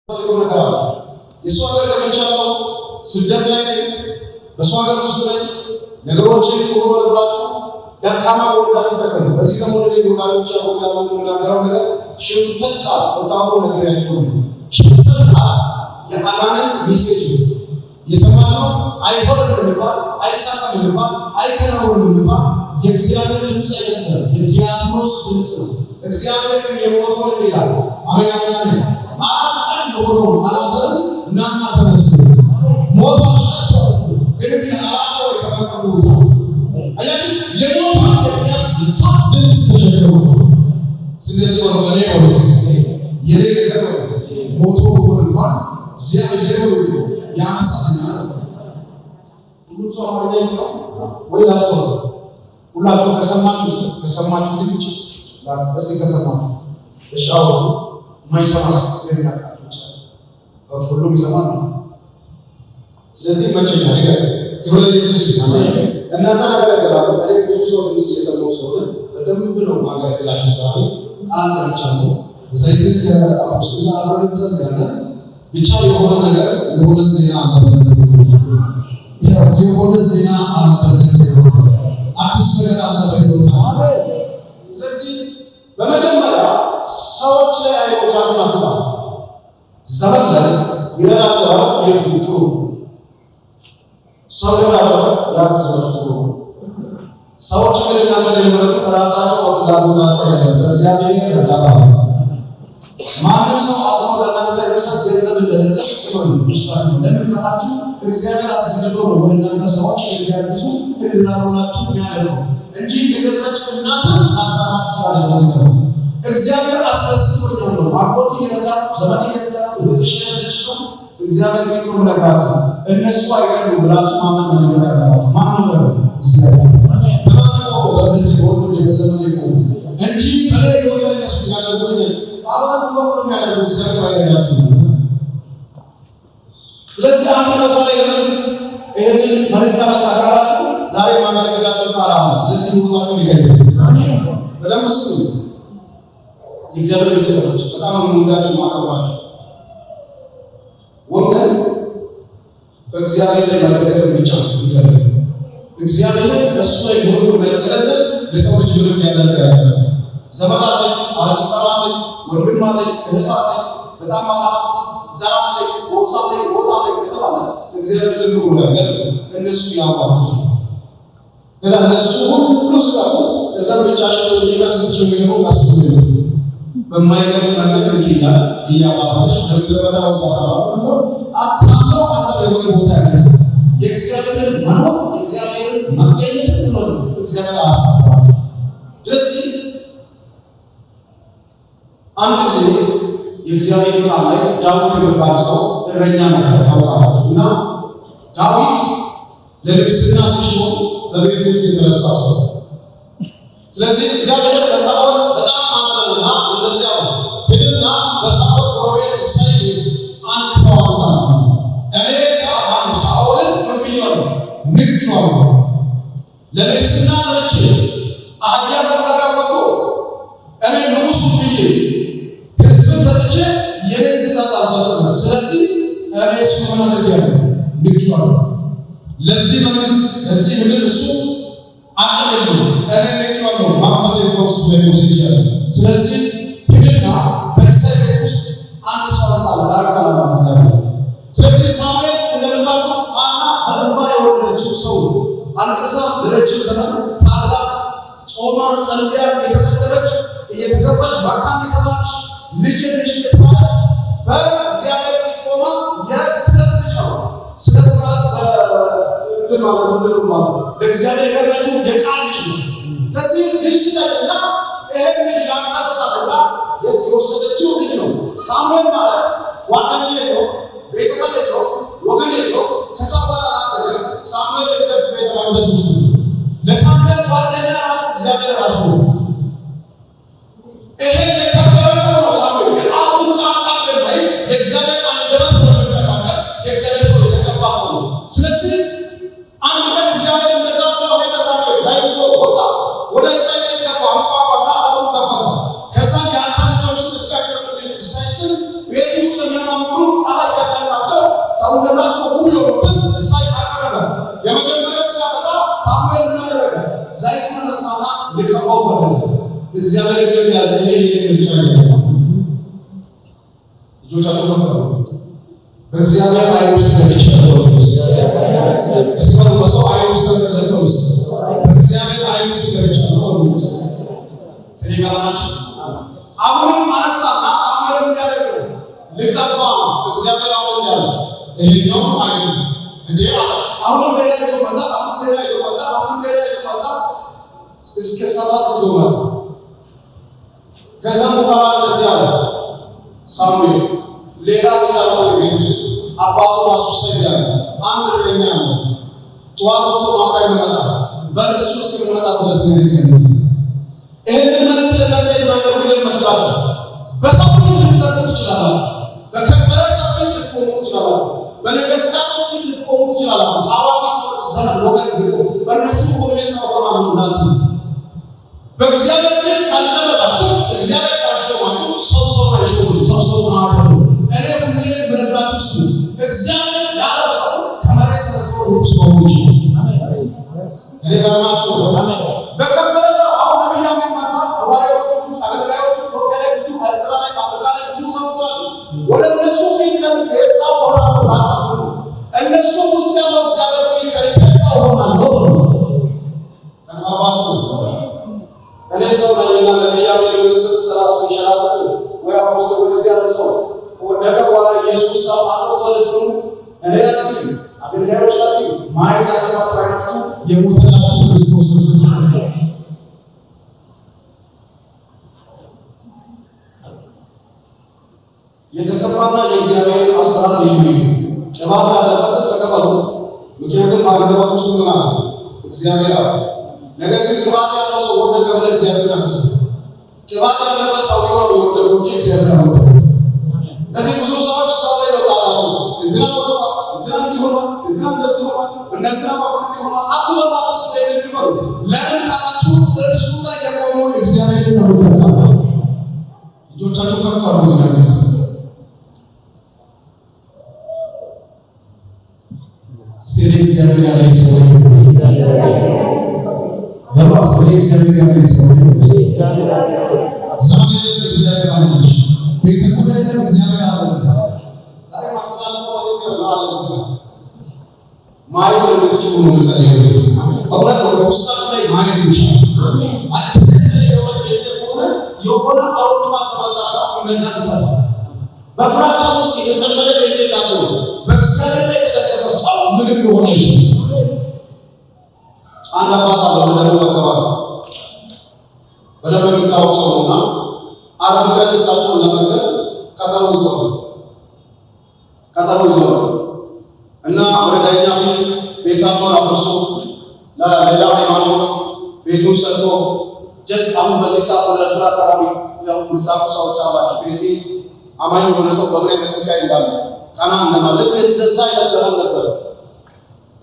የሰው ሀገር ገብቻለሁ፣ ስደት ላይ በሰው ሀገር ውስጥ ላይ ነገሮችን ተወራላችሁ ደካማ ወዳት ተከሩ በዚህ ሰሞን ላይ ወዳጆች ያወቃሉ የሚናገረው ነገር ሽንፈት ቃል ወጣው ነገር ያችሁን ሽንፈት ቃል የአጋንን ሜሴጅ የሰማችሁ አይሆንም የሚባል አይሳካም የሚባል አይከናወንም የሚባል የእግዚአብሔር ድምፅ አይደለም፣ የዲያብሎስ ድምፅ ነው። እግዚአብሔር ግን የሞተውን ይላል አሜን አሜን አራተን ነው አላዘር እናንተ ተነሱ ሞት አሰጥቶ ግን አላዘር ከመቀበሉ አያችሁ የሞተውን የሚያስነሳ ድምፅ ተሸክሞ ስለዚህ ነው ወደ ወደስ የሌለ ሞቶ ሆነ እንኳን እግዚአብሔር ያነሳኛል ሁሉ ሰው አማርኛ ይሰማል ወይ ላስተው ሁላችሁ ከሰማችሁ ልጅ ለዚህ ከሰማችሁ እሻው ማይሰማ ስለኛ ካለች ሁሉም ይሰማል። ስለዚህ መቼኛ ነገር ይሁን ኢየሱስ አሜን እናንተ አገለግላሉ እኔ ብዙ ሰው ድምጽ እየሰማሁ ስለሆነ በደንብ ነው ማገለግላችሁ ዛሬ ቃል አቻለሁ ዘይት ከአፖስቶላ አብረን ተዘጋና ብቻ የሆነ ነገር የሆነ ዜና አለ አዲስ ነገር አለ በህይወታችሁ። ስለዚህ በመጀመሪያ ሰዎች ላይ አይቆቻችሁን አትጣሉ። ዘመን ላይ ይረዳቸዋል ይርዱ ሰው ይረዳቸዋል ያግዛችሁ ጥሩ ሰዎች ግን እናንተ ለምረዱ ራሳቸው ፍላጎታቸው አይደለም በእግዚአብሔር ይረዳሉ። ማንም ሰው አስሞ ለእናንተ የሚሰጥ ገንዘብ እንደሌለ ሲሆን ውስጣችሁ እንደምታላችሁ እግዚአብሔር አስገድዶ ነው ወደ እናንተ ሰዎች የሚያግዙ እንድታሩላችሁ ያደርገው እንጂ የገዛች እናንተን ማጥፋት ትችላለች። እግዚአብሔር አስፈስቶ ነው አቆት ይረዳ ዘመን ይረዳ ወደተሻለች ሰው እግዚአብሔር ፊት ነው ለራችሁ እነሱ አይደሉ ብላችሁ ማመን መጀመሪያ አለባችሁ። ማን ነው እግዚአብሔር ተባረከው በዚህ ወዶ የዘመን ይቆም እንጂ በላይ ወደ እነሱ ያደርጉኝ አሁን ነው የሚያደርጉ እግዚአብሔር አይረዳችሁ። ስለዚህ አንተ ላይ ለምን ይሄንን መልእክት አመጣላችሁ ዛሬ ማመለክታችሁ ካራማ ስለዚህ ሁላችሁ ይገኛል አሜን በደም ስሙ እግዚአብሔር ቤተሰቦች በጣም የምንወዳችሁ ማከብራችሁ ወገን በእግዚአብሔር ላይ መደገፍ ብቻ ይፈልጋል። እግዚአብሔር በእሱ ላይ ሁሉ ለተገለጠ ለሰው ልጅ ምንም ያደርጋል ዘመድ አለ አለስልጣን አለ ወንድም አለ እህት አለ በጣም አላህ ዛሬ ወሳቴ ወጣቴ ከተባለ እግዚአብሔር ዝም ብሎ ያገል እነሱ ያዋጡ ከዛ እነሱ ሁሉ ስላቱ ከዛ ብቻቸው የሚመስልቸው የሚሆኑ አስቡ በማይገርም መንገድ ልኪያ እያባባሽ ለምድረበዳ ወዛራባሉ አታለው አንተ የሆነ ቦታ ያነሳ የእግዚአብሔርን መኖር የእግዚአብሔርን መገኘት ነው እግዚአብሔር አሳስባችሁ። ስለዚህ አንድ ጊዜ የእግዚአብሔር ቃል ላይ ዳዊት የሚባል ሰው እረኛ ነበር ታውቃላችሁ። እና ዳዊት ለንግስና ሲሾም በቤት ውስጥ የተነሳ ሰው ስለዚህ እግዚአብሔር በሳኦል በጣም አዘነና እንደዚህ ያለ ሄደና በሳኦል ጎረቤት እሰይ አንድ ሰው አዘነ እኔ ማን ሳኦልን ብዬው ንግድ ነው ለንግስና ተርቼ አህያ ፈለጋ ወጥቶ እኔ ንጉስ ብዬ ህዝብን ሰጥቼ የኔን ትእዛዝ አልፈጸምም። ስለዚህ እኔ እሱን አድርጌያለሁ ንግድ ነው ለዚህ መንግስት ለዚህ ምድር እሱ አቀለሉ እኔ ንግድ ነው ማምጣት የቆርሱ ለቆስ ይችላል። ስለዚህ ሄደና በእስራኤል ውስጥ አንድ ሰው አሳለ ዳርካላ ማለት ነው። ስለዚህ ሳሙኤል እንደምታውቁት አና በእንባ የወለደችው ሰው አልቅሳ ለረጅም ዘመን ታግላ ጾማ ጸልያ የተሰደበች እየተገባች ባካን ከተባች ልጅ ልጅ ከተባች በእግዚአብሔር ፊት ቆማ የስለት ልጅ ነው ስለት ማለት በእንትን ማለት ነው ማለት ለእግዚአብሔር የቀረበችው የቃል ልጅ ነው። ስለዚህ ልጅ ስለና ይሄን ልጅ ላምታሰጣላ የወሰደችው ልጅ ነው። ሳሙኤል ማለት ጓደኛዬ ነው ቤተሰብ ነው ወገኔ ነው ከሳፋራ አደረገ ሳሙኤል የደረሰ ቤተ መቅደስ ውስጥ ለሳሙኤል ጓደኛ ራሱ እግዚአብሔር ራሱ ይሄ የከበረ ሰው ነው። ሳሙኤል የአሁን ቃል ላይ የእግዚአብሔር አንደበት ነው የሚንቀሳቀስ የእግዚአብሔር ሰው የተቀባ ሰው ነው። ስለዚህ አንድ ቀን እግዚአብሔር እንደዛ ሰው ሳሙኤል ዘይቶ ወጣ ወደ እስራኤል ገባ አንቋቋና አሁን ተፈታ ከዛ ያንተ ልጆችን እስከ ቅርብ ሳይስን ቤት ውስጥ የሚያማምሩ እግዚአብሔር ግን ያለ ይሄ ምርጫ አይደለም። ልጆቻቸው ከፈሩ በእግዚአብሔር አይን ውስጥ ገብቻለሁ። እስካሁን በሰው አይን ውስጥ ገብቻለሁ። በእግዚአብሔር አይን ውስጥ ገብቻለሁ። ከኔ ጋር ናቸው። አሁንም አነሳና ሳሙኤል እንዲያደርግ ልቀባ እግዚአብሔር አሁን ያለ ይሄኛው አይደለም እንዴ አሁንም ሌላ ይዞ መጣ። አሁንም ሌላ ይዞ መጣ። አሁንም ሌላ ይዞ መጣ። እስከ 7 ይዞ መጣ። ከዛ በኋላ እንደዚህ አለ ሳሙኤል ሌላ ልጅ ቤት ውስጥ አባቱ ራሱ ሰግዳል። አንድ እረኛ ነው። ጠዋት ወጥቶ ማታ ይመጣል። በእርሱ ውስጥ የሚመጣ ድረስ ነው የሚከተለው። ይህንን መልእክት ለእናንተ የተናገርኩት ምን መስላችሁ? በሰው ፊት ልትቀርቡ ትችላላችሁ። በከበረ ሰው ፊት ልትቆሙ ትችላላችሁ። በነገስታት ፊት ልትቆሙ ትችላላችሁ። ታዋቂ ሰዎች ዘመን ወገን ብሎ በእነሱ ቆሜ ሳወራ ነው እናንተ በእግዚአብሔር ፊት ካልቀረባችሁ እግዚአብሔር ካልሾማችሁ ሰው አይሾምም። ሰው ማከሩ እኔ ሁሌ ምንላችሁ እስቲ እግዚአብሔር ያለው ሰው ከመሬት ተነስቶ ንጉስ መሆን ይችላል። እኔ ጋርማችሁ በከበረ ሰው አሁን ነብያም ማታ ሐዋርያዎቹ አገልጋዮቹ ኢትዮጵያ ላይ ብዙ ኤርትራ ላይ አፍሪካ ላይ ብዙ ሰዎች አሉ። ወደ እነሱ ፊት ከሰው ሆናለሁ ናቸው። እነሱ ውስጥ ያለው እግዚአብሔር ፊት ከሰው ሆናለሁ ተባባችሁ። እኔ ሰው ነኝና ነብያም ለኢየሱስ ራሱ ይሸራበት ወይ አፖስቶል ወይ ያለው ሰው ወደቀ በኋላ ኢየሱስ ታውቃለህ ተለጥሩ እኔ ናችሁ አገልጋዮች ናችሁ ማየት ያለባችሁ አይናችሁ የሞተላችሁ ክርስቶስ የተቀባና የእግዚአብሔር አሰራር ልዩ ቅባት ያለበት ተቀበሉ። ምክንያቱም በአገልግሎት ውስጥ ምን አለ እግዚአብሔር አለ። ነገር ግን ቅባት ያለው ሰው ወደቀ ብለህ እግዚአብሔር አትስ ቅባት ያለበት ሰው ይሆን የወደቀው እንጂ እግዚአብሔር አለ። ለዚህ ብዙ ሰዎች ሰው ላይ ወጣላችሁ እንትና ወጣ እንትና እንዲሆነ እንትና እንደዚህ ሆነ እንትና ወጣ እንዲሆነ አትወጣችሁ ስለዚህ ይፈሩ ለምን ካላችሁ እርሱ ላይ የቆመው እግዚአብሔር ነው ተቀበሉ። ልጆቻችሁ ከፍ አድርጉ ማለት ስቴሪ እግዚአብሔር ያለ ሰው በማስተር እግዚአብሔር ያለ ሰው ዛሬ እግዚአብሔር አለ ቤተሰብ ላይ እግዚአብሔር አለ። ዛሬ ማስተላለፈው ነገር ማለት ነው። ማየት ለምትችሉ ነው መሰለኝ። አብራት ነው ውስጣችሁ ላይ ማየት ይችላል። አክብረን የሆነ አውጥ ማስማጣሻ እንደናንተ በፍራቻ ውስጥ የተጠመደ በእንደናንተ ነው። በእግዚአብሔር ላይ የተደገፈ ሰው ምንም ሊሆን አይችልም። አንድ አባት አለ ወደ አካባቢ በደንብ የሚታወቅ ሰውና አርብ ቀን እሳቸውን ለመግደል ቀጠሮ ይዘዋል እና ወደ ዳኛ ፊት ቤታቸውን አፍርሶ ለሌላ ሃይማኖት ቤቱን ሰጥቶ ጀስት አሁን በዚህ ሰዓት ወደ ኤርትራ አካባቢ ያው የምታውቁ ሰዎች አላችሁ። ቤቴ አማኝ የሆነ ሰው በምን አይነት ስቃይ እንዳለ ቀና እንደማለት እንደዛ አይነት ዘመን ነበር።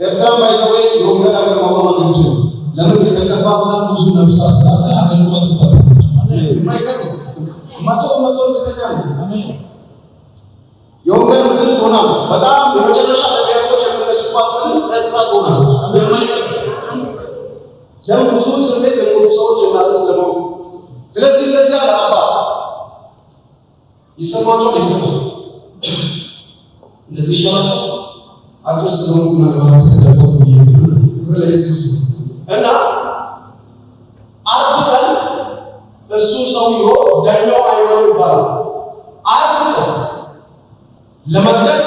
ኤርትራ ባይዘዌ የወንጌል ሀገር መሆኗ ግድ ነው። ለምን የተቀባ በጣም ብዙ ነፍሳት ስላለ አገልግሎት ይፈርዳል። የማይቀር መቶ ከተቻለ የወንጌል ምድር ትሆናለች። በጣም የመጨረሻ ነቢያቶች የሚነሱባት ምድር ኤርትራ ትሆናለች። የማይቀር ለምን ብዙ እስር ቤት የሞቱ ሰዎች እንዳሉ ስለማው ስለዚህ እንደዚህ ያለ አባት ይሰማቸው ነው። እንደዚህ ይሻላቸው አጭር ስለሆኑ ምናልባት ተደርገው ይብለይስ እና አርብ ቀን እሱ ሰውዬው ዳኛው አይወሉ ይባላል። አርብ ቀን ለመግደል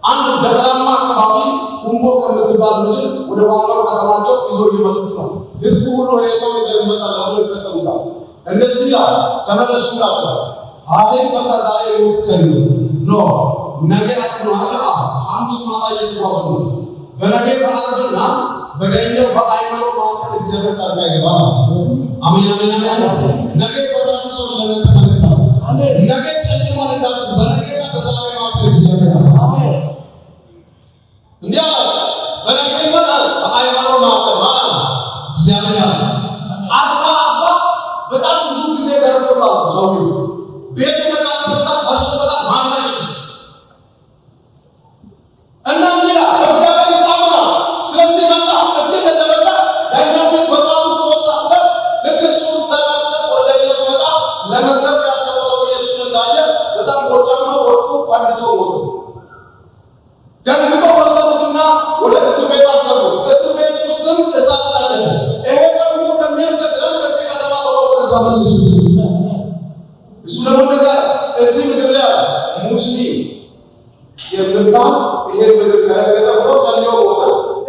አንድ ገጠራማ አካባቢ ሁምቦ ከምትባል ምድር ወደ ዋናው ከተማቸው ይዞ ሊመጡት ነው። ህዝቡ ሁሉ ወደ ሰው የተመጣ ነው ይከተሉታል። እንደዚህ ያ ተመለሱላቸው አሁን በቃ ዛሬ ይወከሉ ኖ ነገ አጥኗል። ሐሙስ ማታ እየተጓዙ ነው። በነገ በአርብና በዳኛው በአይማኖ ማዕከል እግዚአብሔር ጣልቃ ይገባል። አሜን አሜን አሜን። ነገ ቆራችሁ ሰዎች ለነገ ማለት ነው። ነገ ጨለማ ለዳት በነገና በዛሬ ማዕከል እግዚአብሔር አሜን። እንዲያ በነገና በአይማኖ ማዕከል ማለት እግዚአብሔር አባ በጣም ብዙ ጊዜ ገርፎታል ሰውዬው ቤቱ ተቃጥሎታ ፈርሶታ ማለች እና እንግዳ እግዚአብሔር ይታመና። ስለዚህ መጣ እድል እንደደረሰ ዳኛው በቃሉ 3 አስበስ ለክርስቶስ ዘራስተ ወደ የምባል ይሄን ምድር ከረገጠ ብሎ ጸልዮ ሞተ።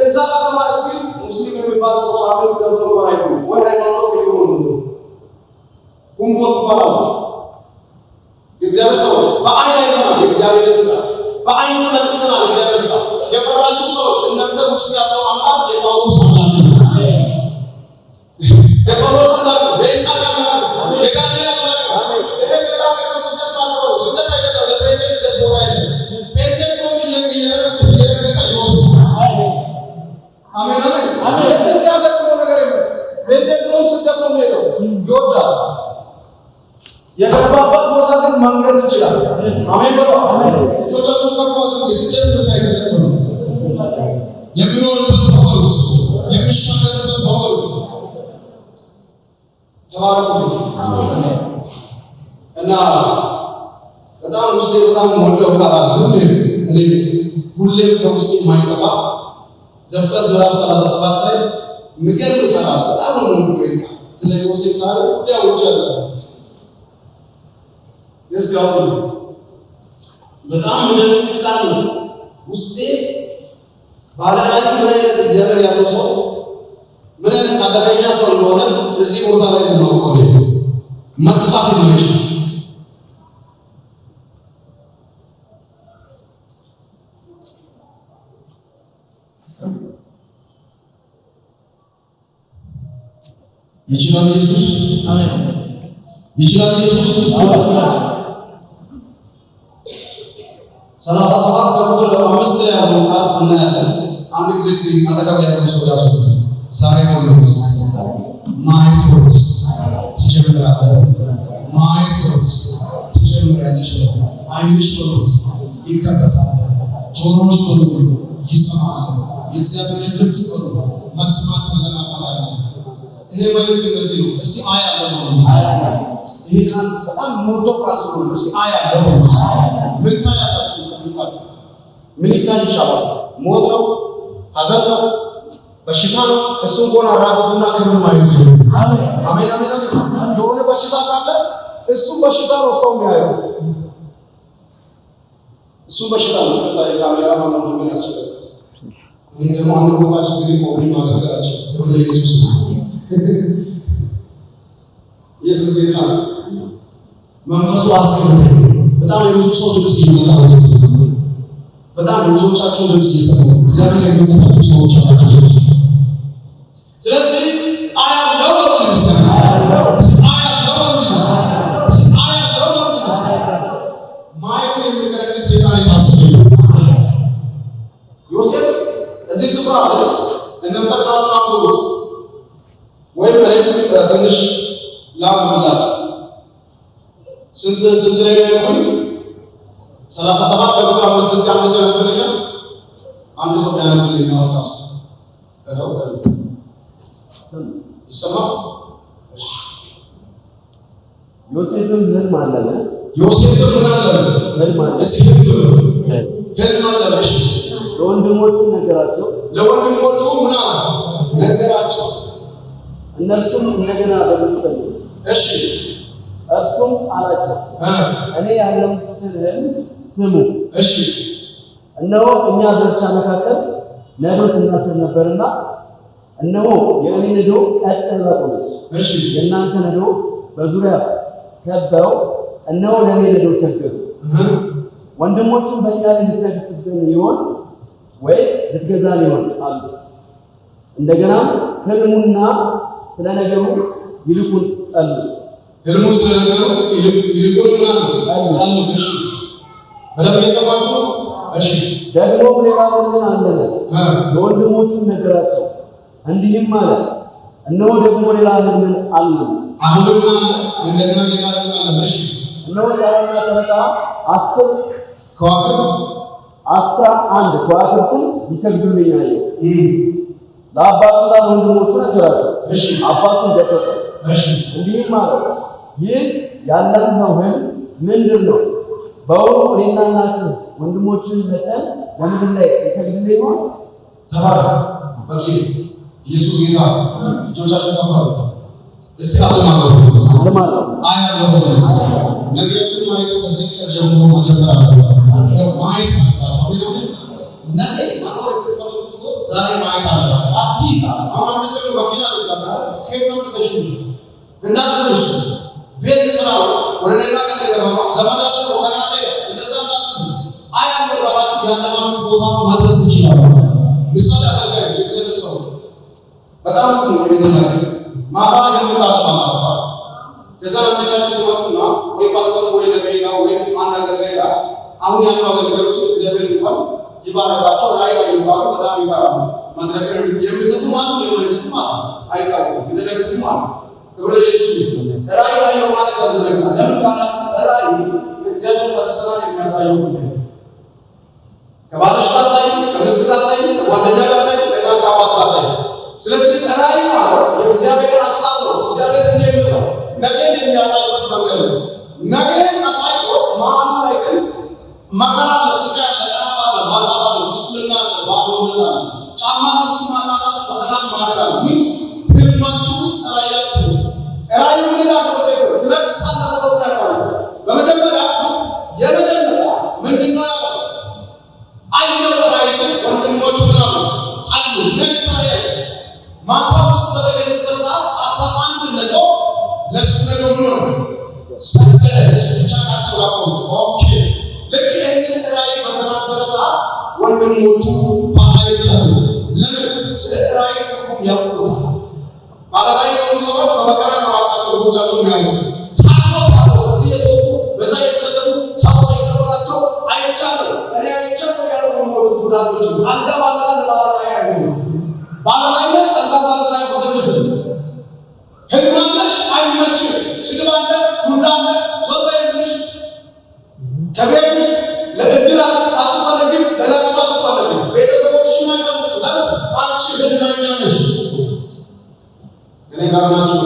እዛ ከተማ እስቲ ሙስሊም የሚባል ሰው ሳምንት ገብቶ እንኳን አይሆንም ወይ ሃይማኖት ይሆኑ ጉንቦት ይባላል። የእግዚአብሔር ሰዎች በአይን አይተናል። የእግዚአብሔር ስራ በአይን ተመልክተናል። የእግዚአብሔር ስራ የፈራችሁ ሰዎች እናንተ ውስጥ ያለው አምላክ የጳውሎስ አምላክ ነው። የጳውሎስ አምላክ ነው። የይስሐቅ አምላክ ነው። የዳንኤል አምላክ ነው። ይሄ ጌታ ከነሱ ስደት አለው ስደት አይደለም። ለጴንጤ ስደት ቦታ አይደለም። ጴንጤ ቆም እየረገጠ ይወርሳል። አሜን አሜን አሜን። እንደሚያደርገው ነገር የለም። ጴንጤ ቆም ስደት ነው የሚሄደው ይወዳል። የገባበት ቦታ ግን መንገስ ይችላል። አሜን በሉ። ልጆቻችሁ ከፋቱ የስደት ቦታ አይደለም። የሚኖርበት ቦታ ውስጥ የሚሻገርበት ቦታ ውስጥ ተባረኩ። እና በጣም ውስጤ በጣም ወደው ቃል ሁሌም ከውስጤ የማይጠፋ ዘፍጥረት ምዕራፍ 37 ላይ የሚገርም ቃል በጣም ነው ስለ ዮሴፍ ታሪክ ያውጭ ያለ የስጋው በጣም ደንቅ ቃል ነው። ውስጤ ባለራዕይ ምን አይነት እግዚአብሔር ያለው ሰው ምን አይነት አደገኛ ሰው እንደሆነ እዚህ ቦታ ላይ ነው ቆሌ መጥፋት የማይችል ይችላል ኢየሱስ። አሜን። ይችላል ኢየሱስ። አሜን። 37 ከቁጥር 5 ያለው ቃል እናያለን። አንድ ጊዜ እስቲ አጠገብ ያለው ሰው ያሱ ዛሬ ወልስ ማየት ወልስ ትጀምራለህ። ማየት ወልስ ትጀምራለሽ። አይንሽ ወልስ ይከፈታል። ጆሮሽ ወልስ ይሰማል። የእግዚአብሔር ድምፅ መስማት ተለማመዳል። ይሄ ማለት እንደዚህ ነው። እስቲ አያለሁ ይሄ ቃል በጣም ሞቶ ቃል ስለሆነ እስቲ አያለሁ ምን ታያላችሁ? ምን ይታይሻል? ሞት ነው? ሐዘን ነው? በሽታ ነው? እሱ እንኳን አራግፉና ክብር ማየት ነው። አሜን አሜን አሜን። የሆነ በሽታ ካለ እሱ በሽታ ነው ሰው የሚያየው። እሱ በሽታ ነው። ካሜራ ማን ነው የሚያስፈልገው? እኔ ደግሞ አንድ ቦታ ችግር ቆብኝ ማገልገላቸው ክብር ለኢየሱስ ነው። ኢየሱስ ጌታ ነው። መንፈሱ አስቀምጠ በጣም የብዙ ሰው ድምፅ እየመጣ ነው። በጣም ብዙዎቻችሁ ድምፅ እየሰሙ እግዚአብሔር የሚፈታችሁ ሰዎች አላችሁ። ስለዚህ አያለው ማየት የሚከለክል ሰይጣን የታሰበ ዮሴፍ እዚህ ስፍራ አለ። እናንተ ቃሉን አንብቡት ወይም ትንሽ ላምብላችሁ። ስንት ላይ ነው? 37 ከቁጥር 5 እስከ 5 ያነብልኛል። አንድ ሰው ያነብልኝ ያወጣ ሰው ይሰማ። ዮሴፍም ህልም አለመ። ዮሴፍም ምን አለመ? እስቲ ህልም አለመ። ለወንድሞቹ ነገራቸው። ለወንድሞቹ ምን አለ? ነገራቸው። እነርሱም እንደገና በመጠን እሺ እርሱም አላቸው እኔ ያለምኩትን ህልም ስሙ። እሺ እነሆ እኛ በእርሻ መካከል ነዶ ስናስር ነበርና እነሆ የእኔ ነዶ ቀጥ ብላ ቆመች። እሺ የእናንተ ነዶ በዙሪያ ከበው እነሆ ለእኔ ነዶ ሰገዱ። ወንድሞቹም በእኛ ላይ ልትነግሥብን ይሆን ወይስ ልትገዛን ይሆን አሉ። እንደገና ህልሙና ስለ ነገሩ ይልቁን ጠሉ። ህልሙ ስለነገሩ ይልቁን ምናምን ጠሉት። እሺ በደንብ የሰማችሁ ነው። እሺ ደግሞ ሌላ ምን አለ? ለወንድሞቹ ነገራቸው እንዲህም አለ እነሆ ደግሞ ሌላ ምን አለ? አሁንም እንደገና ሌላ ምን አለ? እሺ እነሆ ፀሐይና ጨረቃ 10 ከዋክብት 11 ከዋክብትን ይሰግዱልኛል። ለአባቱና ለወንድሞቹ ነገራቸው። እሺ አባቱን ገሰጸ። እሺ እንዲህም አለ ይህ ያለፈው ህልም ምንድን ነው? በውኑ እኔና እናትህ ወንድሞችን መጠን በምድር ላይ ይሰግድልህ ይሆን? ተባረክ። በቂ ኢየሱስ ጌታ። ልጆቻችሁ ተፈሩ። እስቲ አለማለሁ አያለሁ ነገሮችን ማየት ከዚህ ቀን ጀምሮ መጀመር አለባችሁ። ማየት አለባችሁ። መኖር የምትፈልጉት ህይወት ዛሬ ማየት አለባችሁ። አትይታ አሁን አንድ ሰው መኪና ለዛታ ከየትም ተገሽሙ እናትንሽ ቤት ስራው ወደ ሌላ ነገር ገባው ዘመናት ወገና ላይ እንደዛ አያለው ባላችሁ ያለማችሁ ቦታ ማድረስ ትችላላችሁ። ምሳሌ አደረጋችሁ እግዚአብሔር ሰው በጣም ስሙ እንደነገር ማታ የምታጣማችሁ ከዛ ለምቻችሁ ወጥና ወይ ፓስተር ወይ ነብይና ወይ አንድ አገልጋይ ጋር አሁን ያለው አገልጋዮች እግዚአብሔር እንኳን ይባረካቸው ላይ ይባሉ በጣም ይባራሉ። መድረክ የሚሰጡ ማለት የማይሰጡ ማለት አይቃሉ እንደነገርኩ ማለት ክብር ለኢየሱስ ይሁን። ራእይ ላይ ማለት አዘነጋ ለምን ማለት ራእይ እግዚአብሔር ፐርሰናል የሚያሳየው ጉዳይ ከባለሽ ጋር ላይ ከሚስት ጋር ላይ ከጓደኛ ጋር ላይ ከእናት አባት ጋር ላይ ስለዚህ ራእይ ማለት የእግዚአብሔር ሐሳብ ነው። እግዚአብሔር እንደሚለው ነገ የሚያሳይበት መንገድ ነው። ነገ አሳይቶ ማን ላይ ግን መከራ ለስጋ ለራባ ለማጣጣ ለስኩልና ባዶና ጫማ ልብስ ማጣጣ በጣም ማደራ ምን ህልማችሁ ውስጥ ራእያችሁ ውስጥ ራእይ ምን እንዳለው ሰው ትለቅሳለ ነው ያሳያል። በመጀመሪያ ምንድነው ያለው አየው ራእይ ሰው ወንድሞቹ ነው አሉ ነጥራያ ማሳ ውስጥ በተገኘበት ሰዓት 11 ነጥብ ለሱ ነው ብሎ ሰከለ እሱ ብቻ ካተላቀው ኦኬ ልክ ይሄን ራእይ በተናገረ ሰዓት ወንድሞቹ ባይል ለምን ስለ ራእይ ትርጉም ያውቁታል። ባለራእይ የሆኑ ሰዎች በመከራ ራሳቸው ልጆቻቸው የሚያውቁ ታውቃለህ እዚህ የተወጡ በዛ የተሰደዱ ሰው ሳይቀበላቸው አይቻለሁ እኔ አይቻለሁ ያለው ሞቱ ጉዳቶች አልጋ ባልጋ ባለራእይ አይሆኑ ባለራእይ አልጋ ባልጋ አይሆንም። ህልማለሽ አይመችም ስልባለ ጉዳለ ሶባ ይልሽ ከቤት ውስጥ ለእድል አትፈልግም ለለቅሶ አትፈልግም ቤተሰቦችሽ ማይቀርቡ ለምን አንቺ ህልመኛ ነሽ እኔ ጋር ናችሁ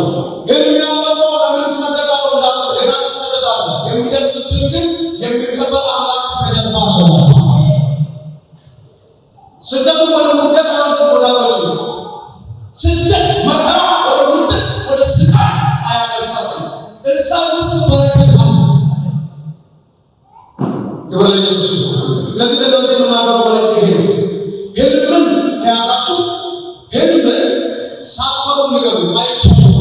ግን ያለው ሰው ለምን ተሰደዳው እንዳለ ገና ተሰደዳለ የሚደርስብን ግን የሚቀበል አምላክ ከጀርባ አለ። ስደቱ ወደ ውርደት ራሱ ወዳጆች ስደት መከራ ወደ ውርደት ወደ ስቃይ አያደርሳችሁ። እዛ ውስጥ በረከት አለ። ክብር ለኢየሱስ ይሁን። ስለዚህ ለእናንተ የምናገረው መልእክት ይሄ ነው። ህልምን ከያዛችሁ ህልምን ሳትፈሩ ንገሩ። አይቻልም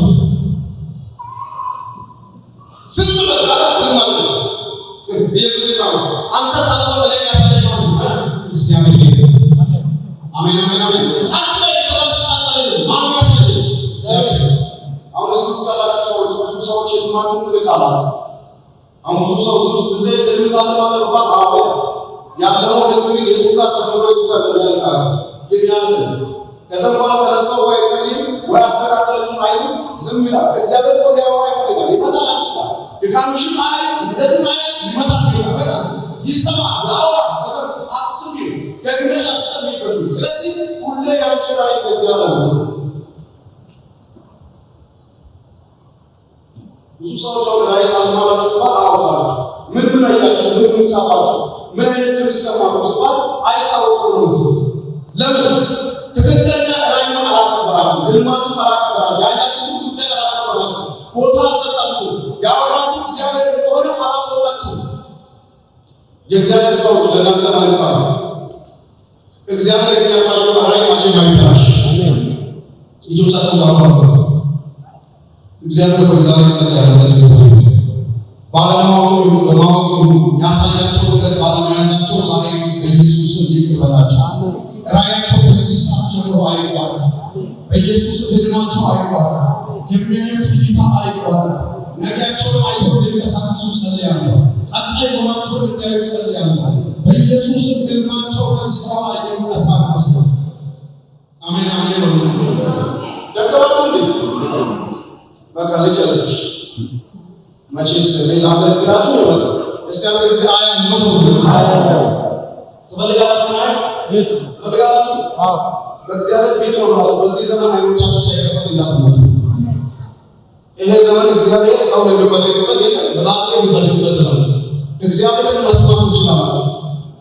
ዝም በላ ዝም አለ ኢየሱስ ይባል አንተ ሳትፈሩ ለኔ ያሳየው እግዚአብሔር አሜን አሜን አሜን ሳትፈሩ ተባልሻለሁ ማን ያሳየው እግዚአብሔር። አሁን እዚህ ውስጥ ያላችሁ ሰዎች ብዙ ሰዎች ህልማችሁን ትልቃላችሁ። አሁን ብዙ ሰው ውስጥ ህልም ታለማለህ ባባ አዎ ያለው ህልም ግን የቱጋ ተምሮ የቱጋ በሚያልቃ ግን ያለ ከዛ በኋላ ተነስተው ወይ ጸልይ ወይ አስተካክለን አይሉ ዝም ይላል። እግዚአብሔር እኮ ያወራ ይፈልጋል ይመጣል ይችላል ድካምሽ ላይ እንደዚህ ላይ ይመጣል ከዛ ይሰማ ያወራ ከዛ አትስሚ ደግመሽ አትሰሚ ይበሉ። ስለዚህ ሁሌ ያንቺ ላይ እንደዚህ ያለ ብዙ ሰዎች አሁን ላይ ታልማላችሁ ባል አውራችሁ ምን አይላችሁ ምን ጻፋችሁ ምን አይነት ድምጽ ሰማችሁ ሲባል አይታወቁም ነው። ለምን ትክክለኛ ራእይን አላከበራችሁ፣ ህልማችሁ አላከበራችሁ፣ ያላችሁ ጉዳይ አላከበራችሁ፣ ቦታ አልሰጣችሁ፣ ያወራችሁ እግዚአብሔር እንደሆነ አላወቃችሁ። የእግዚአብሔር ሰዎች ለእናንተ መልእክት አለ። እግዚአብሔር የሚያሳየው ራእይ መቼም አይበላሽ። ልጆቻችሁን ባፈሩ እግዚአብሔር በዛሬ ጸልያለሁ ለዚህ ባለማወቅ ይሁን በማወቅ ይሁን ያሳያቸው ነገር ባለመያዛቸው ዛሬ በኢየሱስ ስም ይቅር በላቸው። ራእያቸው በዚህ ሰዓት ጀምሮ አይቋረጥ በኢየሱስ ህልማቸው አይቋረጥ የሚያዩት እይታ አይቋረጥ ነገያቸውን አይተው እንዲንቀሳቀሱ ጸልያለሁ። ቀጣይ ቦታቸውን እንዲያዩ ጸልያለሁ። በኢየሱስ ህልማቸው ከዚህ በኋላ የሚንቀሳቀሱ አሜን አሜን በሉ። ደከማችሁ እንዴ? በቃ ልጨርስ። መቼስ ላገለግላችሁ ነው የመጣው። እስቲ አንድ ጊዜ አያ ነው ትፈልጋላችሁ ማለት ትፈልጋላችሁ? በእግዚአብሔር ፊት ነው ማለት በዚህ ዘመን አይኖቻችሁ ሳይከፈት እንዳትሞቱ። ይሄ ዘመን እግዚአብሔር ሰው የሚፈልግበት የለም፣ በባትሪ የሚፈልግበት ዘመን እግዚአብሔርን መስማት ትችላላችሁ።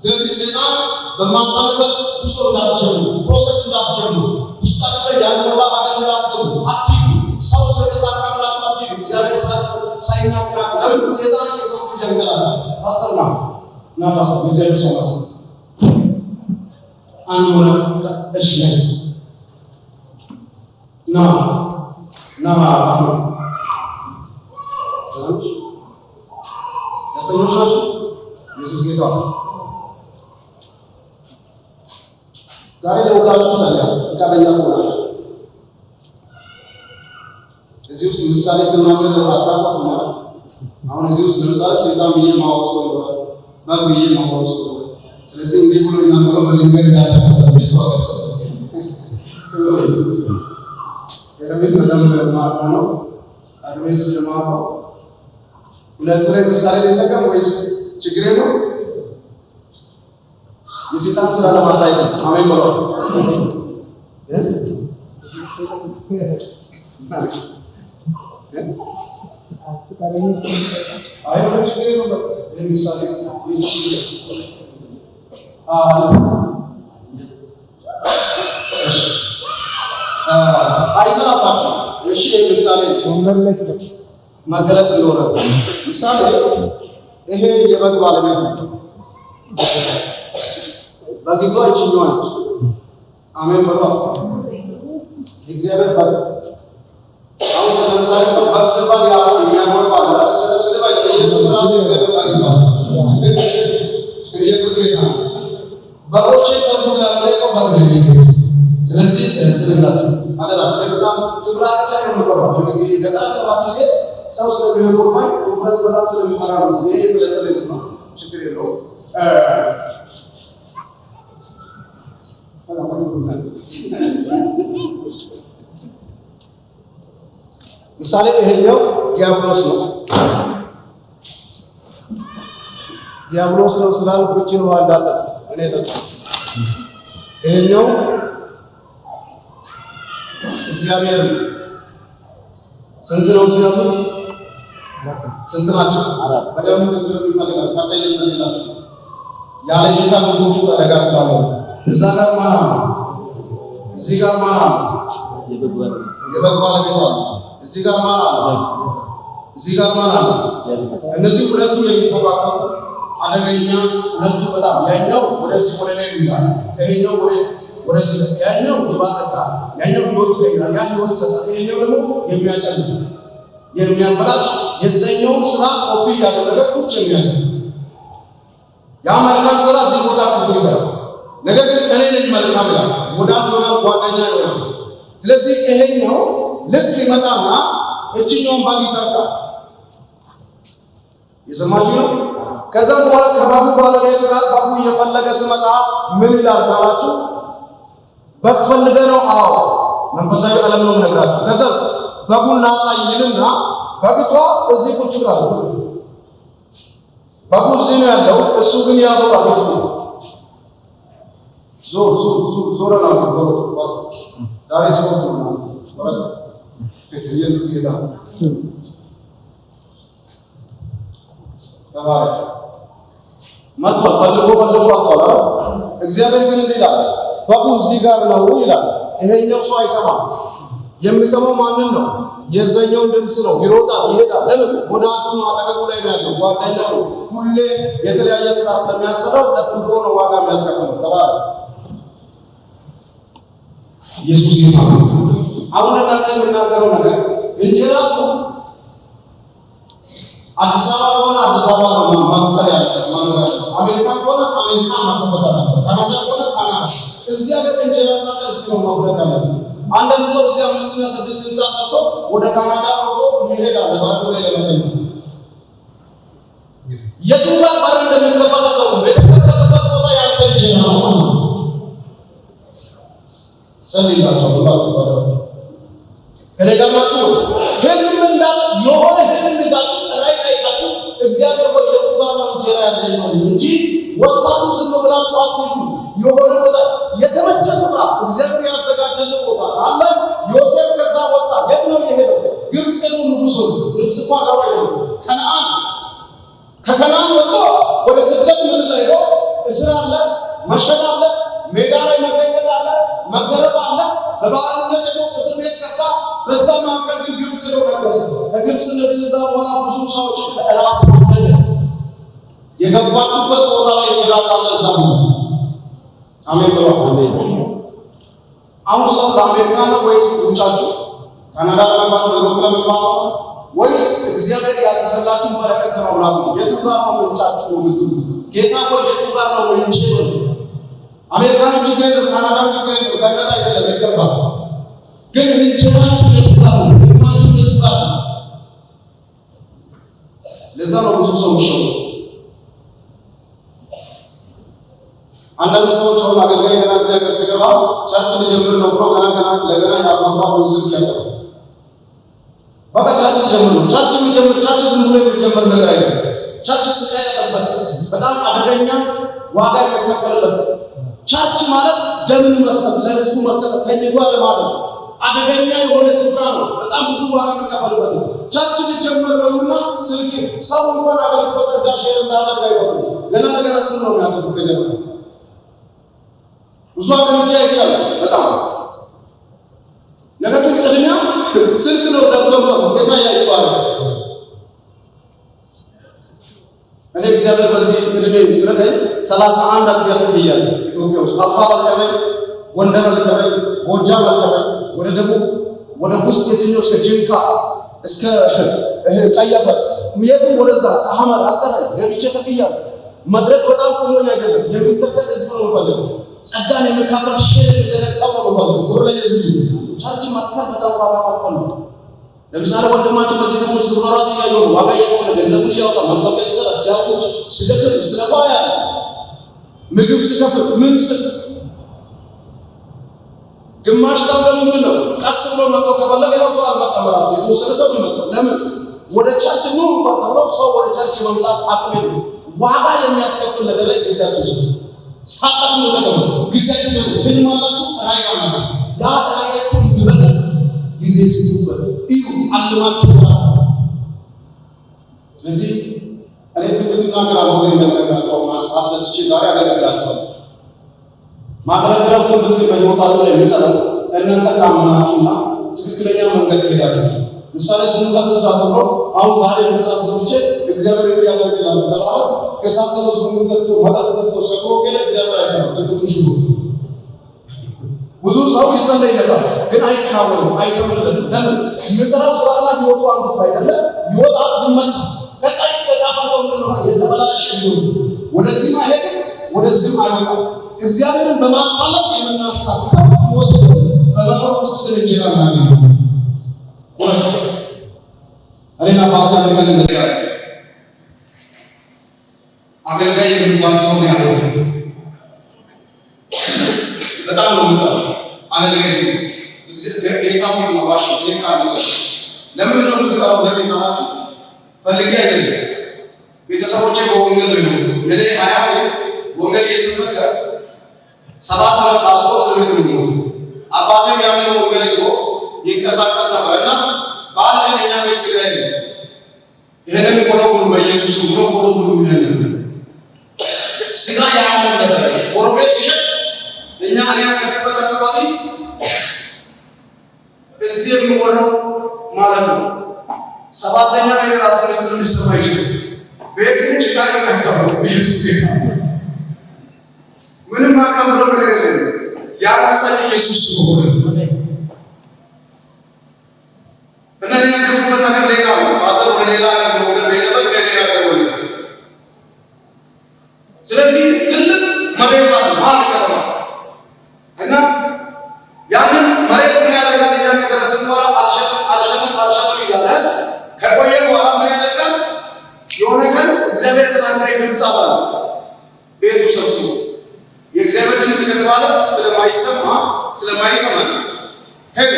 ስለዚህ ሰይጣን በማታውቁበት ብዙ እንዳትጀምሩ፣ ፕሮሰስ እንዳትጀምሩ፣ ውስጣችሁ ላይ ያለውን ሀገር እንዳትገቡ አትይሉ። ሰው ስለተሳካላችሁ አትይሉ። እግዚአብሔር ሳይናገራችሁ ለምን ሰይጣን የሰው ልጅ ያንገላታል። ፓስተር ነው እና ፓስተር እግዚአብሔር ሰው አንድ ሆነ እሺ ና ደስተኞች ናቸው። ኢየሱስ ጌታ ዛሬ ለወጣችሁ ሰላም ፈቃደኛ ሆናችሁ እዚህ ውስጥ ምሳሌ ስናገር አታውቁም ማለት አሁን እዚህ ውስጥ ለምሳሌ ሰይጣን ብዬ ማወቅ ሰው ይኖራል፣ በግ ብዬ ማወቅ ሰው ይኖራል። ስለዚህ እንዲህ ብሎ እናገረው በድንገት እንዳታውቁ ሰው አገሰ የረቤት በደንብ ማርኮ ነው አድሜስ ለማርኮ ሁለት ላይ ምሳሌ ልጠቀም ወይስ ችግር ነው? የሰይጣን ስራ ለማሳየት አሜን በሉ። አይሆንም ችግር ነው። ለምሳሌ አይሰራባችሁ። እሺ ምሳሌ ወንበር ላይ መገለጥ እንደሆነ ምሳሌ ይሄ የበግ ባለቤት ነው። በጊቷ እችኛዋ ነች። አሜን በሉ። እግዚአብሔር በግ አሁን ለምሳሌ ሰው በግ ሲባል የሚያጎርፋል ስለሰለሰለ ኢየሱስ ራሱ እግዚአብሔር በግ ይባላል። ኢየሱስ ጌታ በጎቼ ጠብቁ ያለ ነው በግ ነው። ስለዚህ ትልላችሁ አደራችሁ በጣም ክብራት ላይ ነው የምፈራው። ገጠር አካባቢ ሲሄድ ሰው ስለሚሆን ኮንፈረንስ በጣም ስለሚፈራ ነው። ይሄ ስለተለየ ነው፣ ችግር የለውም። ምሳሌ ይሄኛው ዲያብሎስ ነው። ዲያብሎስ ነው ስላልኩ እቺን ውሃ እንዳጠጡ እኔ ጠጡ። ይሄኛው እግዚአብሔር ስንት ነው ሲያሉት ስንት ናቸው? በደንብ ትልቁ ይፈልጋል። ቀጣይ ልሰልላችሁ ያለ ጌታ ምንቱ አደጋ ስላለው እዛ ጋር ማና እዚህ ጋር ማና የበግ ባለቤት አለ። እዚህ ጋር ማና እዚህ ጋር ማና እነዚህ ሁለቱ የሚፎካከሩ አደገኛ ሁለቱ በጣም ያኛው ወደዚህ ወደ ላይ ይላል፣ ይሄኛው ወደዚህ ያኛው ይባርካል፣ ያኛው ይወት ይላል፣ ያኛው ይወት ሰጣ፣ ይሄኛው ደግሞ የሚያጨልም የሚያበላሽ የዘኛው ስራ ኮፒ ያደረገ ቁጭ የሚያደርግ ያ መልካም ስራ እዚህ ቦታ ኮፒ ይሰራል። ነገር ግን እኔ ነኝ መልካም ይላል፣ ወዳጅ ሆነ ጓደኛ ይሆናል። ስለዚህ ይሄኛው ልክ ይመጣና እችኛውን ባግ ይሰርቃል። የሰማችሁ ነው። ከዛም በኋላ ከባቡ ባለቤት ጋር ባቡ እየፈለገ ስመጣ ምን ይላል ካላችሁ በግ ፈልገህ ነው? አዎ መንፈሳዊ ዓለም ነው የምነግራችሁ። ከዛስ በጉን ላሳይልና በግቷ እዚህ ቁጭ ብላለች። በጉ እዚህ ነው ያለው፣ እሱ ግን ያዞራል። እሱ ዞር ነው ዋስ ዛሬ ስፖርት ነው ወረደ ኢየሱስ ጌታ ተባረክ መጥቷል። ፈልጎ አጥቷል። እግዚአብሔር ግን እንዲህ ይላል በጉ እዚህ ጋር ነው ይላል። ይሄኛው ሰው አይሰማም። የሚሰማው ማንን ነው? የዘኛውን ድምፅ ነው። ይሮጣል፣ ይሄዳል። ለምን? ወዳጁ ነው፣ አጠገቡ ላይ ነው ያለው፣ ጓደኛው ነው። ሁሌ የተለያየ ስራ ስለሚያሰራው ለጥቆ ነው ዋጋ የሚያስከፍለው። ተባረክ ኢየሱስ ጌታ። አሁን እናንተ የምናገረው ነገር እንጀራችሁ አዲስ አበባ ከሆነ አዲስ አበባ ነው ማንቀር ያስፈልጋል። አሜሪካ ከሆነ አሜሪካ ማከፈታ ነው። ካናዳ ከሆነ ካናዳ። እዚህ ሀገር እንጀራ ካለ እዚህ ነው ማብረክ አለበት። አንዳንድ ሰው እዚህ 5 እና 6 ህንፃ ሰርቶ ወደ ካናዳ አውቶ ይሄዳል ባዶ ላይ ለመተኛ። የቱ ጋር ባር እንደሚከፈተው በተከፈተበት ቦታ ያንተ እንጀራ ነው ማለት ነው። ሰሚላችሁ ባላችሁ ከለጋማችሁ ህልም እንዳት የሆነ ህልም ይዛችሁ ራይ አይታችሁ እግዚአብሔር ወይ የቱ ጋር ነው እንጀራ ያለኝ ነው እንጂ ወጣችሁ ዝም ብላችሁ አትሄዱ። የሆነ ቦታ የተመቸ ስፍራ እግዚአብሔር ያዘጋጀልን ቦታ አለ። ዮሴፍ ከዛ ወጣ። የት ነው የሄደው? ግብጽ ነው ንጉሱ። ግብጽ እኮ አገባ ነው ከነዓን። ከከነዓን ወጥቶ ወደ ስደት ምድር ላይ ሄዶ እስር አለ፣ መሸጥ አለ፣ ሜዳ ላይ መገኘት አለ፣ መገረፍ አለ። በባርነት ሄዶ እስር ቤት ገባ። በዛ መካከል ግን ግብጽ ነው ነገሰ። ከግብጽ ንግስ በኋላ ብዙ ሰዎች ከእራት ተወለደ። የገባችሁበት ቦታ ላይ ይራቃል። ሰው አሜን ብሎ አሜን። አሁን ሰው ለአሜሪካ ነው ወይስ ውጫችሁ ካናዳ ለመግባት በአውሮፕላን ለመግባት ወይስ እግዚአብሔር ያዘዘላችሁ በረከት ነው ብላችሁ የቱ ጋር ነው ምንጫችሁ ነው የምትሉት? ጌታ ሆይ የቱ ጋር ነው ምንጭ ነው? አሜሪካን ችግር የለም፣ ካናዳም ችግር የለም፣ ገነት አይደለም ይገባል። ግን ምንጫችሁ የቱ ጋር ነው? ምንጫችሁ የቱ ጋር ነው? ለዛ ነው ብዙ ሰው ይሸው አንዳንድ ሰዎች አሁን አገልጋይ ገና እዚህ ሀገር ሲገባ ቸርች ልጀምር ነው ብሎ ገና ለገና ያባፋው ይስቅ ያለው በቃ ቸርች ልጀምር ነው። ቸርች ዝም ብሎ የሚጀምር ነገር አይደለም። ቸርች ስቃይ ያለበት በጣም አደገኛ ዋጋ የሚከፈልበት ቸርች ማለት ደምን መስጠት፣ ለህዝቡ መስጠት፣ ተኝቶ ለማለት አደገኛ የሆነ ስፍራ ነው። በጣም ብዙ ዋጋ የሚከፈልበት ነው። ቸርች ልጀምር ነውና ስልክ ሰው እንኳን አገልግሎት ጸጋሽ እንዳደረገ አይወዱ ገና ስም ነው የሚያደርጉት ከጀመረ ብዙ አገሮች አይቻልም በጣም ነገር ግን ቅድሚያ ስልክ ነው ዘብተው ነው ጌታ ያይባል። እኔ እግዚአብሔር በዚህ እድሜ ስለታይ 31 አጥቢያ ተከያለሁ ኢትዮጵያ ውስጥ አፋር አልከበኝ፣ ጎንደር አልከበኝ፣ ጎጃም አልከበኝ፣ ወደ ደቡብ ወደ ውስጥ የትኛው እስከ ጅንካ እስከ ቀያፈር የትም ወደዛ እስከ ሐመር አልከበኝ ገብቼ ተከያለሁ። መድረክ በጣም ጥሞኝ አይደለም የሚተከል ህዝብ ነው ፈልገው ጸጋን የሚካፈል ሼር የሚደረግ ሰው ነው ፈልገው ግብር ላይ ኢየሱስ ቸርች ማጥፋት በጣም ዋጋ ማጥፋት ነው። ለምሳሌ ወንድማችን በዚህ ሰሞን ስብራት ያየው ዋጋ የሆነ ገንዘቡን ያወጣ ማስታወቂያ ሲሰራ ሲያውቁ ሲደክር ስለፋያ ምግብ ሲከፍል ምን ስል ግማሽ ሰው ለምን ነው ቀስ ብሎ መጥቶ ከፈለገ ያው ሰው አልመጣም ራሱ የተወሰነ ሰው ይመጣ ለምን ወደ ቸርች ነው እንኳን ተብሎ ሰው ወደ ቸርች መምጣት አቅም የለው። ዋጋ የሚያስከፍል ነገር ላይ ጊዜያችሁ ሳጣችሁ ነገር ጊዜያችሁ ምን ማላችሁ ራያችሁ ያ ራያችሁ ይበቃ ጊዜ ስጡበት እዩ አልማችሁ። ስለዚህ እኔ ትምህርት እናገራለሁ ወይ እንደምነግራችሁ አስነስቼ ዛሬ አገለግላችኋለሁ። ማገለግላችሁ ትምህርት በህይወታችሁ ላይ የሚሰራው እናንተ ካመናችሁና ትክክለኛ መንገድ ሄዳችሁ ምሳሌ ስንት ተስራት ነው። አሁን ዛሬ ተስራት ነው እግዚአብሔር ያደርጋል ተባለ ከሳተው ስንት መጣጣቶ ሰቆ ከለ እግዚአብሔር አይሰራም ተብቶ ሽሉ ብዙ ሰው ይጸልይ ነበር ግን አይከናወንም፣ አይሰምርለትም። ለምን የሰራው ስራና ህይወቱ አንድ ሳይደለ ይወጣል ይመጣ ከቀይ ከጣፋው ነው የተበላሸ ነው። ወደዚህ ማሄድ ወደዚህ ማሄድ እግዚአብሔርን በማጣላት የምናሳካው ህይወት በመኖር ውስጥ እንጀራ እናገኝ አሬና ባዛ ነገር እንደዚያ አገልጋይ የሚባል ሰው ነው ያለው። በጣም ነው የሚጣው አገልጋይ ጌታ ሆይ ማዋሽ ጌታ ነው። ለምን ነው የምትጠራው? ለምን ታላችሁ ፈልጌ አይደለም። ቤተሰቦቼ በወንጌል ነው የኔ አያቴ ወንጌል እየሰበከ 7 ዓመት አስሮ ስለምን ነው አባቴም ያንን ወንጌል ይዞ ይንቀሳቀስ ነበርና ባለኝ እኛ ቤት ስጋ የለም። ይሄንን ቆሎቡን በኢየሱስ ብሎ ቆሎቡን ይነገር ስጋ ያመን ነበር። ጎረቤት ሲሸጥ እኛ ያከተበት አካባቢ እዚህ የሚወራው ማለት ነው። ሰባተኛ ላይ ራሱ መስጠት ሊሰማ ይችላል። ቤትን ጭቃ ያካባቢ ኢየሱስ ይባል ምንም አካባቢ ነገር የለም። ያረሳኝ ኢየሱስ ነው። እነዚህ ያደረጉበት ነገር ሌላ ነው። አዘር ወደ ሌላ ነገር ወደ ቤተበት ሌላ ነገር ወደ ስለዚህ ትልቅ መሬት አለ ማለት ከተማ እና ያንን መሬት ምን ያደርጋል? እኛን ከደረስን በኋላ አልሸጥም እያለ ከቆየ በኋላ ምን ያደርጋል? የሆነ ቀን እግዚአብሔር ተናገረ ድምፅ አለ ቤቱ ሰብስቦ የእግዚአብሔር ድምፅ ከተባለ ስለማይሰማ ሄደ።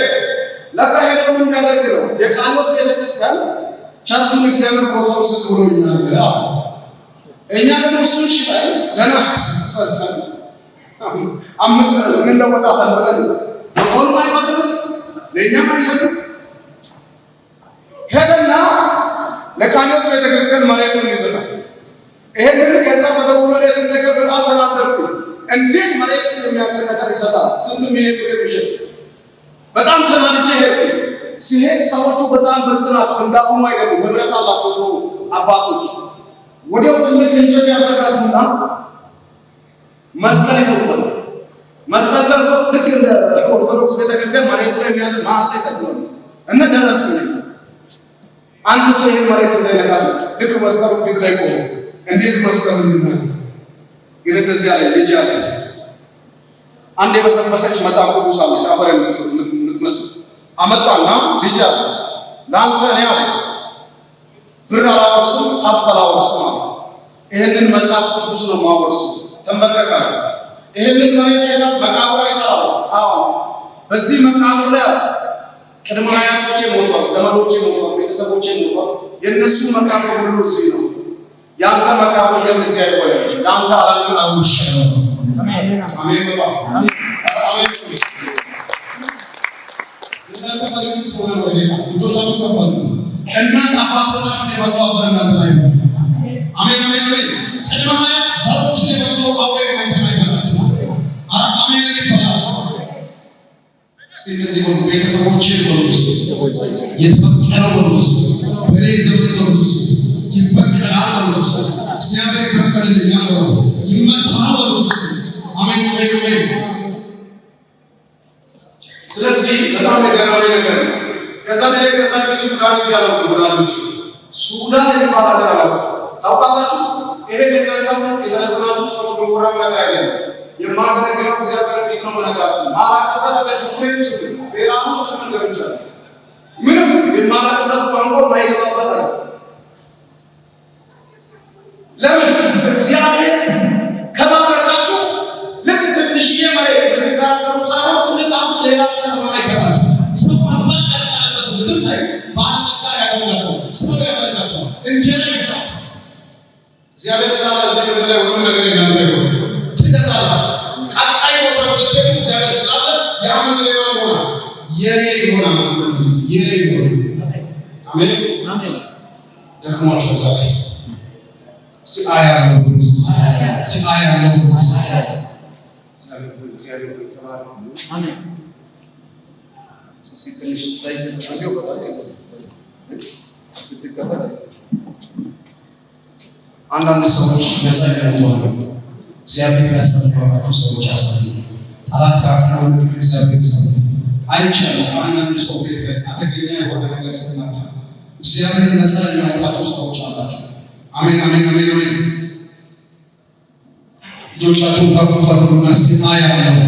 ለካ ሄዶ ምን ያደርግ ነው? የቃልወት ቤተክርስቲያን ቸርቹን እግዚአብሔር ቦታው ስጥ ብሎኛል። እኛ ደግሞ እሱን ሽጠን ገና ሰርተን 5 ምን ለወጣታል ብለን ቦታውን አይፈቅድም፣ ለእኛም አይሰጥም። ሄደና ለቃልወት ቤተክርስቲያን መሬቱን ይሰጣል። ይሄንን ከዛ ተደውሎ ለስንተከ በጣም ተናገርኩ። እንዴት መሬት የሚያክል ነገር ይሰጣል? 8 ሚሊዮን ብር ይሸጥ በጣም ተናንቼ ሄድኩ። ሲሄድ ሰዎቹ በጣም ብልጥ ናቸው፣ እንዳሁኑ አይደሉም፣ ህብረት አላቸው ነው አባቶች። ወዲያው ትልቅ እንጨት ያዘጋጁና መስቀል ይሰሩታል። ኦርቶዶክስ ቤተክርስቲያን መሬት ላይ የሚያድር መሀል ላይ ተክሏል እና ደረስኩኝ። አንድ ሰው ይህን መሬት እንዳይነካስ ልክ መስቀሉ ፊት ላይ ቆሞ እንዴት መስቀሉ ይናል? ግን እንደዚህ አለ ልጅ አለ አንድ የበሰበሰች መጽሐፍ ቅዱስ አለች አፈር የምትመስል አመጣና ልጅ አለ ለአንተ እኔ አለ ብር አላወርስም ሀብት አላወርስም አለ። ይህንን መጽሐፍ ቅዱስ ነው ማወርስ ተንበርከካ ይህንን መሬት አይታት መቃብር አይታል። አዎ በዚህ መቃብር ላይ ቅድመ አያቶቼ ሞቷል፣ ዘመዶቼ ሞቷል፣ ቤተሰቦቼ ሞቷል። የእነሱ መቃብር ሁሉ እዚህ ነው። ያንተ መቃብር ግን እዚህ አይሆንም። ለአንተ አላምን አውሽ ነው። አሜን አሜን ባባ አሜን አሜን። እናንተ ፈሪስ ሆነ ነው ይሄ ልጆቻችሁ ከፈሉ እናንተ አባቶቻችሁ የመጣው እናንተ ላይ ነው። አሜን አሜን አሜን። ቅድመ አያት ሰዎች የመጣው አውሬ ነው አይባላችሁ። አሜን ይባላል። ስለዚህ ነው ቤተሰቦቼ ወንዱስ የተበቀለው ወንዱስ በሬ ዘመን ወንዱስ ይበቀላል ወንዱስ እግዚአብሔር ይበቀልልኛል ወንዱ ይመታል ወንዱስ አሜን አሜን አሜን። ስለዚህ በጣም የገረመ ነገር ነው። ከዛ ሱዳን ይጃለው ወላጆች ሱዳን የሚባል ሀገር አለ ታውቃላችሁ። ይሄ ለካንታም የሰለጠናችሁ ሰዎች ፕሮግራም ነገር አይደለም። የማገለግለው እግዚአብሔር ፊት ነው መነግራችሁ ማላቀበት አገልግሎት ቤራውስ ጭምር ይችላል። ምንም የማላቀበት ቋንቋ ማይገባበት አለ። ለምን እግዚአብሔር ከባረካችሁ ልክ ትንሽዬ መሬት ብትካፈሉ ሳይሆን ትልቅ አሁን ሌላ ከተማ ይሰጣችሁ ሰው አባታችሁ ምድር ላይ ባንታ ያደርጋችሁ ሰው ያደርጋችሁ እንጀራ ይሰጣችሁ። እግዚአብሔር ስላለ እዚህ ምድር ላይ ሁሉ ነገር እናንተ ይሆን ትገዛላችሁ። ቀጣይ ቦታ ስትሄዱ እግዚአብሔር ስላለ ያ ምድር ይሆናል የኔ ይሆናል የኔ ይሆናል። አሜን አሜን። ደክሟችሁ ዛሬ ሲአያ ነው ሲአያ ነው እግዚአብሔር ይተባረክ። አሜን። ትንሽ ዘይት ተጠቅመው ብትከፈል አንዳንድ ሰዎች ነፃ ያወጣሉ። እግዚአብሔር ያስፈልጋቸው ሰዎች ያስፈልጋሉ። አራት አካባቢ እግዚአብሔር ሰው አይቻልም። አንዳንድ ሰው ቤት አደገኛ የሆነ ነገር ስለማታ እግዚአብሔር ነፃ ያወጣቸው ሰዎች አላቸው። አሜን አሜን አሜን አሜን። ልጆቻችሁን ከፍ አድርጉና እስቲ አያ ነው